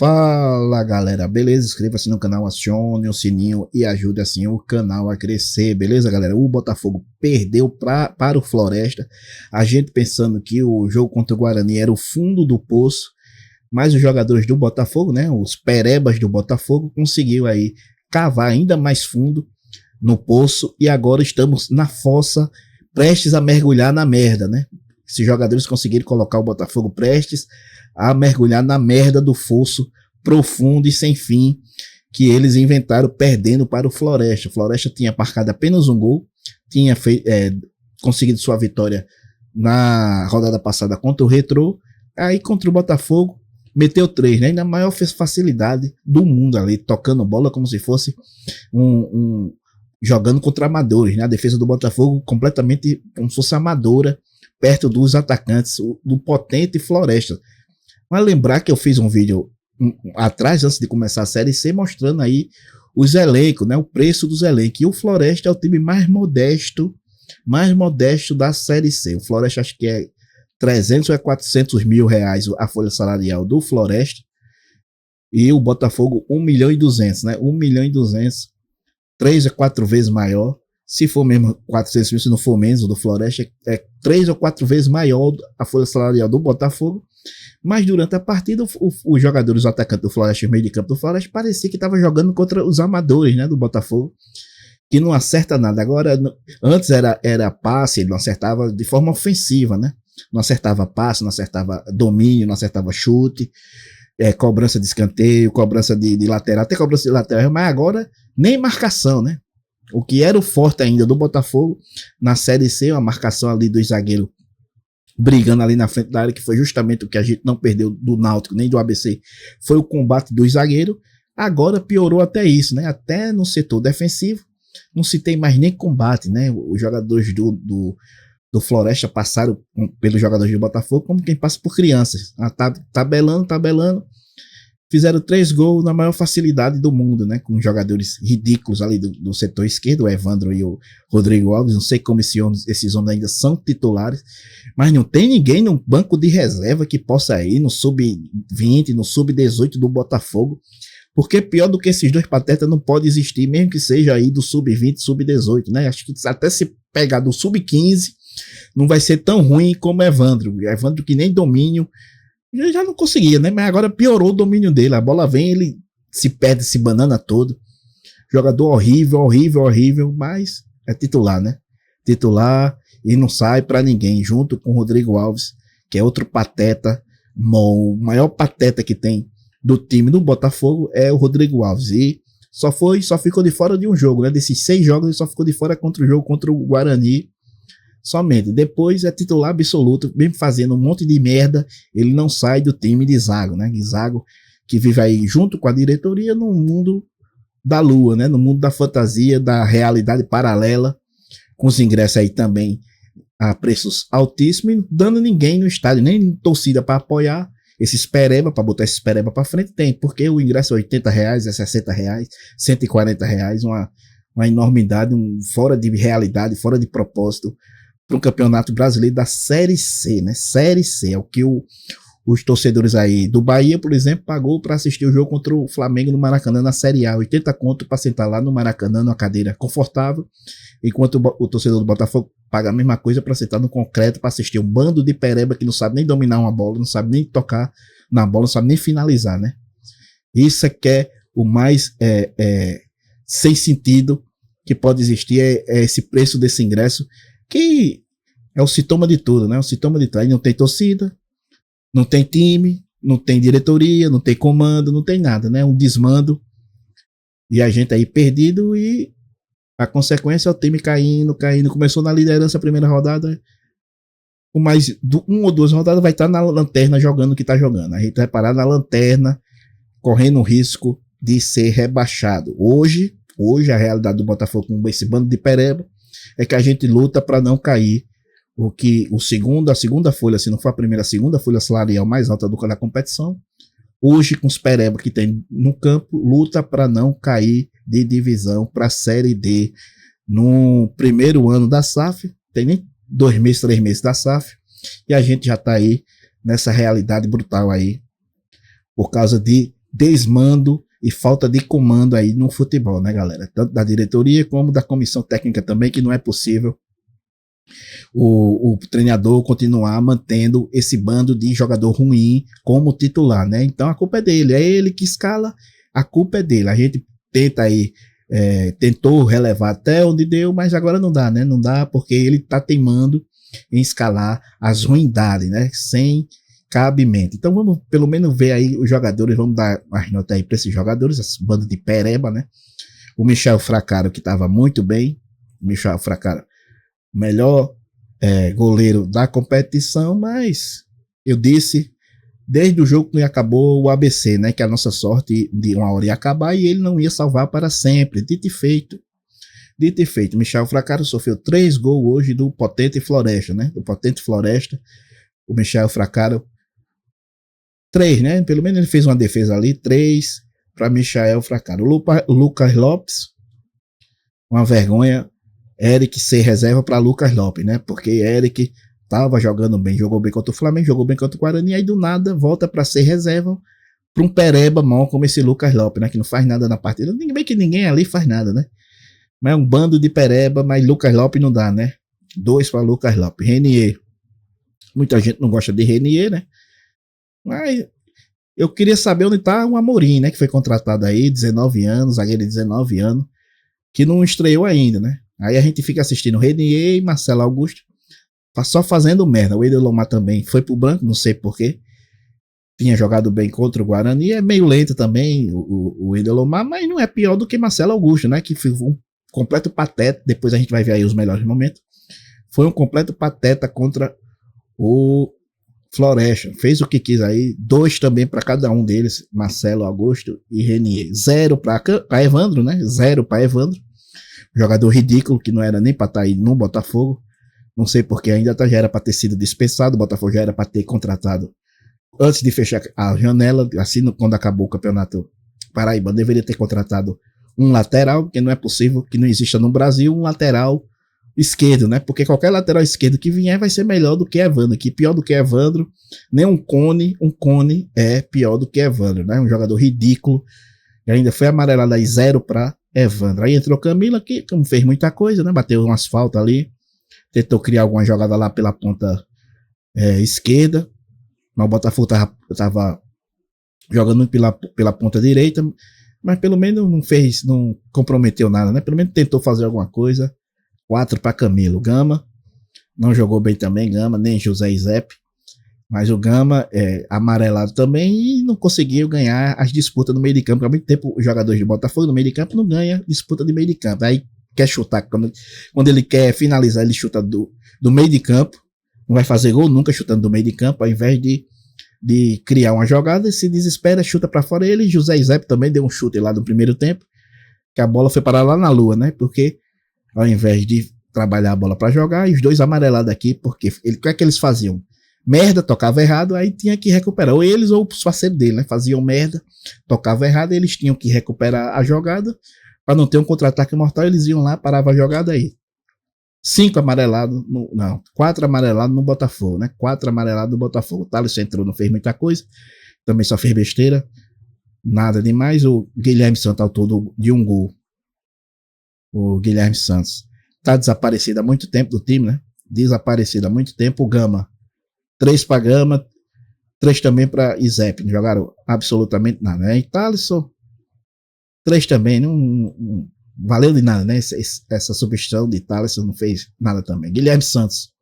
Fala galera, beleza? Inscreva-se no canal, acione o sininho e ajude assim o canal a crescer, beleza galera? O Botafogo perdeu para o Floresta, a gente pensando que o jogo contra o Guarani era o fundo do poço, mas os jogadores do Botafogo, né, os perebas do Botafogo, conseguiu aí cavar ainda mais fundo no poço e agora estamos na fossa, prestes a mergulhar na merda, né? Esses jogadores conseguiram colocar o Botafogo prestes a mergulhar na merda do fosso profundo e sem fim que eles inventaram perdendo para o Floresta. O Floresta tinha marcado apenas um gol, tinha conseguido sua vitória na rodada passada contra o Retrô, aí contra o Botafogo meteu 3, né? E na maior facilidade do mundo ali, tocando bola como se fosse jogando contra amadores, né? A defesa do Botafogo completamente como se fosse amadora, perto dos atacantes do potente Floresta. Mas lembrar que eu fiz um vídeo atrás, antes de começar a Série C, mostrando aí os elencos, né, o preço dos elencos. E o Floresta é o time mais modesto da Série C. O Floresta acho que é 300 ou 400 mil reais a folha salarial do Floresta. E o Botafogo 1 milhão e 200, né? 1 milhão e 200, 3 a 4 vezes maior. Se for mesmo 400 mil, se não for menos, o do Floresta é 3 ou 4 vezes maior a folha salarial do Botafogo. Mas durante a partida, os jogadores, os atacantes do Floresta, o meio de campo do Floresta, parecia que estava jogando contra os amadores, né, do Botafogo, que não acerta nada. Agora, antes era passe, ele não acertava de forma ofensiva, né? Não acertava passe, não acertava domínio, não acertava chute, cobrança de escanteio, cobrança de lateral, até cobrança de lateral, mas agora nem marcação, né? O que era o forte ainda do Botafogo na Série C, uma marcação ali do zagueiro brigando ali na frente da área, que foi justamente o que a gente não perdeu do Náutico nem do ABC, foi o combate do zagueiro. Agora piorou até isso, né? Até no setor defensivo não se tem mais nem combate, né? Os jogadores do Floresta passaram pelos jogadores do Botafogo como quem passa por crianças, tabelando, fizeram 3 gols na maior facilidade do mundo, né? Com jogadores ridículos ali do setor esquerdo, o Evandro e o Rodrigo Alves. Não sei como esses homens ainda são titulares, mas não tem ninguém no banco de reserva que possa ir no sub-20, no sub-18 do Botafogo, porque pior do que esses dois patetas não pode existir, mesmo que seja aí do sub-20, sub-18, né? Acho que até se pegar do sub-15 não vai ser tão ruim como Evandro que nem domínio já não conseguia, né? Mas agora piorou o domínio dele. A bola vem, ele se perde, se banana todo. Jogador horrível, mas é titular, né? Titular e não sai pra ninguém. Junto com o Rodrigo Alves, que é outro pateta. O maior pateta que tem do time do Botafogo é o Rodrigo Alves. E só ficou de fora de um jogo, né? Desses 6 jogos, ele só ficou de fora contra o jogo contra o Guarani. Somente. Depois é titular absoluto, mesmo fazendo um monte de merda, ele não sai do time de Zago, né? Zago que vive aí junto com a diretoria no mundo da lua, né? No mundo da fantasia, da realidade paralela, com os ingressos aí também a preços altíssimos, e dando ninguém no estádio, nem torcida para apoiar esses pereba, para botar esses pereba para frente, tem, porque o ingresso é 80 reais, é 60 reais, 140 reais, uma enormidade, fora de realidade, fora de propósito, para um campeonato brasileiro da Série C, né? Série C é o que os torcedores aí do Bahia, por exemplo, pagou para assistir o jogo contra o Flamengo no Maracanã na Série A, 80 conto para sentar lá no Maracanã numa cadeira confortável, enquanto o torcedor do Botafogo paga a mesma coisa para sentar no concreto para assistir um bando de pereba que não sabe nem dominar uma bola, não sabe nem tocar na bola, não sabe nem finalizar, né? Isso é que é o mais sem sentido que pode existir, é esse preço desse ingresso, que é o sintoma de tudo, né? O sintoma de tudo. Aí não tem torcida, não tem time, não tem diretoria, não tem comando, não tem nada, né? Um desmando. E a gente aí perdido, e a consequência é o time caindo. Começou na liderança a primeira rodada, com mais 1 ou 2 rodadas vai estar na lanterna jogando o que está jogando. A gente vai parar na lanterna, correndo o risco de ser rebaixado. Hoje a realidade do Botafogo com esse bando de pereba é que a gente luta para não cair. A segunda folha, se não for a primeira, a segunda folha salarial mais alta da competição, hoje com os pereba que tem no campo, luta para não cair de divisão para a Série D no primeiro ano da SAF, tem nem 2 meses, 3 meses da SAF, e a gente já está aí nessa realidade brutal aí, por causa de desmando e falta de comando aí no futebol, né, galera? Tanto da diretoria como da comissão técnica também, que não é possível o treinador continuar mantendo esse bando de jogador ruim como titular, né? Então a culpa é dele, é ele que escala, a culpa é dele. A gente tenta aí, tentou relevar até onde deu, mas agora não dá, né? Não dá porque ele tá teimando em escalar as ruindades, né? Sem cabimento. Então vamos pelo menos ver aí os jogadores, vamos dar as notas aí para esses jogadores, esse bando de pereba, né? O Michel Fracaro, que estava muito bem, o Michel Fracaro, melhor goleiro da competição, mas eu disse desde o jogo que acabou o ABC, né, que a nossa sorte de uma hora ia acabar e ele não ia salvar para sempre. Dito e feito, Michel Fracaro sofreu 3 gols hoje do Potente Floresta, né, do Potente Floresta. O Michel Fracaro 3, né, pelo menos ele fez uma defesa ali, 3 para Michel Fracaro. O Lucas Lopes, uma vergonha, Eric ser reserva para Lucas Lopes, né? Porque Eric tava jogando bem, jogou bem contra o Flamengo, jogou bem contra o Guarani, aí do nada volta para ser reserva para um pereba mal como esse Lucas Lopes, né? Que não faz nada na partida. Bem que ninguém ali faz nada, né? Mas é um bando de pereba, mas Lucas Lopes não dá, né? 2 para Lucas Lopes. Renier. Muita gente não gosta de Renier, né? Mas eu queria saber onde tá o Amorim, né? Que foi contratado aí, 19 anos, zagueiro de 19 anos, que não estreou ainda, né? Aí a gente fica assistindo Renier e Marcelo Augusto só fazendo merda. O Edelomar também foi pro branco, não sei porquê. Tinha jogado bem contra o Guarani. É meio lento também o Edelomar, mas não é pior do que Marcelo Augusto, né? Que foi um completo pateta. Depois a gente vai ver aí os melhores momentos. Foi um completo pateta contra o Floresta. Fez o que quis aí. 2 também para cada um deles, Marcelo Augusto e Renier. 0 para Evandro, né? 0 para Evandro. Jogador ridículo, que não era nem para estar aí no Botafogo. Não sei porque ainda já era para ter sido dispensado. O Botafogo já era para ter contratado antes de fechar a janela. Assim, quando acabou o campeonato paraibano, deveria ter contratado um lateral, porque não é possível que não exista no Brasil um lateral esquerdo, né? Porque qualquer lateral esquerdo que vier vai ser melhor do que Evandro. Que pior do que Evandro, nem um Cone é pior do que Evandro, né? Um jogador ridículo. E ainda foi amarelado aí 0 para Evandro. Aí entrou Camila, que não fez muita coisa, né? Bateu um asfalto ali. Tentou criar alguma jogada lá pela ponta esquerda. Mas o Botafogo tava jogando pela ponta direita. Mas pelo menos não comprometeu nada, né? Pelo menos tentou fazer alguma coisa. 4 para Camilo. Gama não jogou bem também, Gama, nem José Izep. Mas o Gama amarelado também e não conseguiu ganhar as disputas no meio de campo. Há muito tempo os jogadores de Botafogo no meio de campo não ganham disputa de meio de campo. Aí quer chutar, quando ele quer finalizar, ele chuta do meio de campo. Não vai fazer gol nunca chutando do meio de campo, ao invés de criar uma jogada, se desespera, chuta para fora. Ele, José Izep também deu um chute lá no primeiro tempo, que a bola foi parar lá na lua, né? Porque ao invés de trabalhar a bola para jogar, e os dois amarelados aqui, porque o que é que eles faziam? Merda, tocava errado, aí tinha que recuperar. Ou eles ou os parceiros dele, né? Faziam merda, tocava errado, eles tinham que recuperar a jogada para não ter um contra-ataque mortal. Eles iam lá, parava a jogada aí. 5 amarelados, 4 amarelados no Botafogo, né? 4 amarelados no Botafogo. O Thales entrou, não fez muita coisa, também só fez besteira, nada demais. O Guilherme Santos ao todo de 1 gol. O Guilherme Santos tá desaparecido há muito tempo do time, né? Desaparecido há muito tempo. O Gama 3 para Gama, 3 também para Izep. Não jogaram absolutamente nada, né? E Thaleson, 3 também. Não valeu de nada, né? Essa substituição de Thaleson não fez nada também. Guilherme Santos,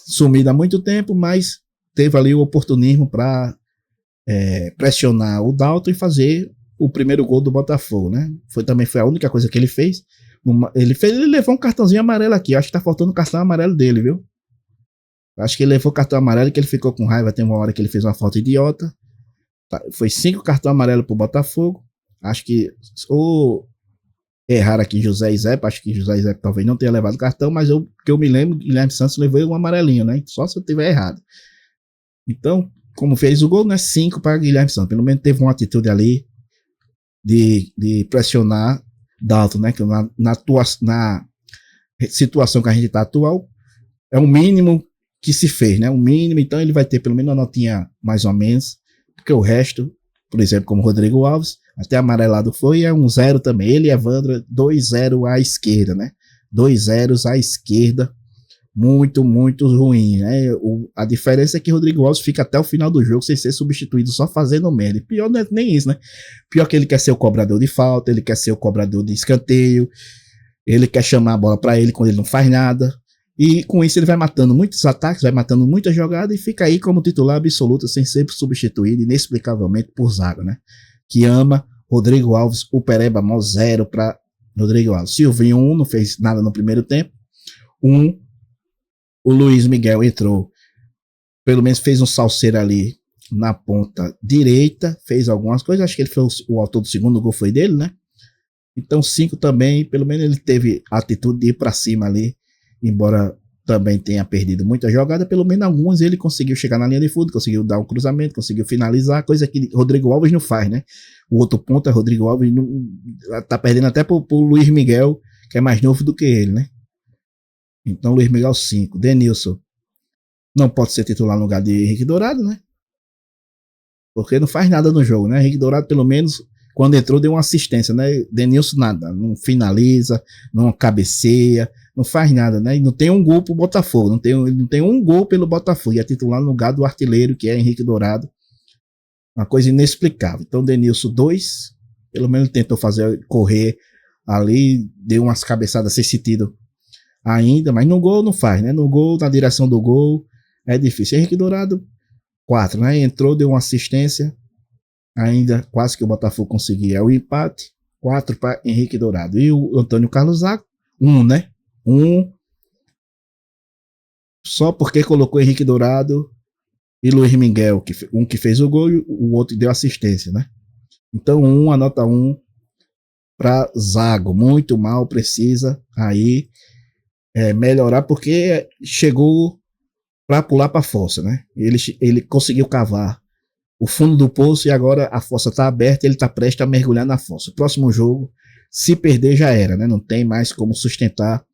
sumido há muito tempo, mas teve ali o oportunismo para pressionar o Dalton e fazer o primeiro gol do Botafogo, né? Também foi a única coisa que ele fez. Ele levou um cartãozinho amarelo aqui. Acho que tá faltando o cartão amarelo dele, viu? Acho que ele levou o cartão amarelo e que ele ficou com raiva. Tem uma hora que ele fez uma falta idiota. Foi 5 cartões amarelos pro Botafogo. Acho que ou erraram aqui José Izep. Acho que José Izep talvez não tenha levado cartão, mas que eu me lembro, Guilherme Santos levou um amarelinho, né? Só se eu tiver errado. Então, como fez o gol, né? 5 para Guilherme Santos. Pelo menos teve uma atitude ali de pressionar Dalton, né? Que na situação que a gente tá atual, é o mínimo que se fez, né? O mínimo, então ele vai ter pelo menos uma notinha mais ou menos, Porque o resto, por exemplo, como Rodrigo Alves, até amarelado foi, é 1-0 também. Ele e Evandro, 2-0 à esquerda, né? 2-0 à esquerda. Muito, muito ruim, né? A diferença é que Rodrigo Alves fica até o final do jogo sem ser substituído, só fazendo merda. E pior não é nem isso, né? Pior que ele quer ser o cobrador de falta, ele quer ser o cobrador de escanteio, ele quer chamar a bola para ele quando ele não faz nada. E com isso ele vai matando muitos ataques, vai matando muita jogada e fica aí como titular absoluto, sem ser substituído inexplicavelmente por zaga, né? Que ama Rodrigo Alves, o Pereba mó 0 para Rodrigo Alves. Silvinho 1, não fez nada no primeiro tempo. 1, o Luiz Miguel entrou, pelo menos fez um salseiro ali na ponta direita, fez algumas coisas, acho que ele foi o autor do segundo gol, foi dele, né? Então 5 também, pelo menos ele teve a atitude de ir para cima ali, embora também tenha perdido muita jogada, pelo menos algumas ele conseguiu chegar na linha de fundo, conseguiu dar um cruzamento, conseguiu finalizar, coisa que Rodrigo Alves não faz, né? O outro ponto é Rodrigo Alves não, tá perdendo até pro Luiz Miguel, que é mais novo do que ele, né? Então Luiz Miguel 5, Denilson não pode ser titular no lugar de Henrique Dourado, né? Porque não faz nada no jogo, né? Henrique Dourado, pelo menos, quando entrou, deu uma assistência, né? Denilson nada, não finaliza, não cabeceia, não faz nada, né? E não tem um gol pro Botafogo, não tem um gol pelo Botafogo, e é titular no lugar do artilheiro, que é Henrique Dourado. Uma coisa inexplicável. Então, Denilson 2, pelo menos tentou fazer correr ali, deu umas cabeçadas sem sentido ainda, mas no gol não faz, né? No gol, na direção do gol, é difícil. Henrique Dourado, 4, né? Entrou, deu uma assistência, ainda quase que o Botafogo conseguia o empate, 4 para Henrique Dourado. E o Antônio Carlos Zago, 1, né? 1, só porque colocou Henrique Dourado e Luiz Miguel, um que fez o gol e o outro deu assistência, né? Então 1, a nota 1 para Zago, muito mal, precisa aí melhorar, porque chegou para pular para a fossa, né? Ele conseguiu cavar o fundo do poço e agora a fossa está aberta e ele está prestes a mergulhar na fossa. O próximo jogo, se perder, já era, né? Não tem mais como sustentar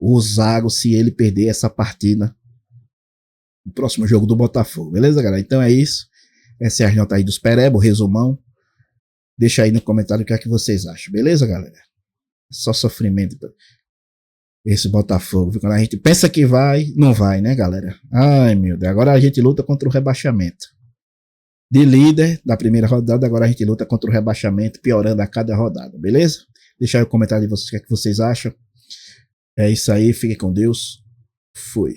o Zago se ele perder essa partida no próximo jogo do Botafogo. Beleza, galera? Então é isso. Essa é a nota aí dos Pereba, o resumão. Deixa aí no comentário o que é que vocês acham. Beleza, galera? Só sofrimento esse Botafogo. Quando a gente pensa que vai, não vai, né, galera? Ai, meu Deus. Agora a gente luta contra o rebaixamento. De líder da primeira rodada, agora a gente luta contra o rebaixamento, piorando a cada rodada, beleza? Deixa aí o comentário de vocês, o que é que vocês acham. É isso aí, fiquem com Deus. Fui.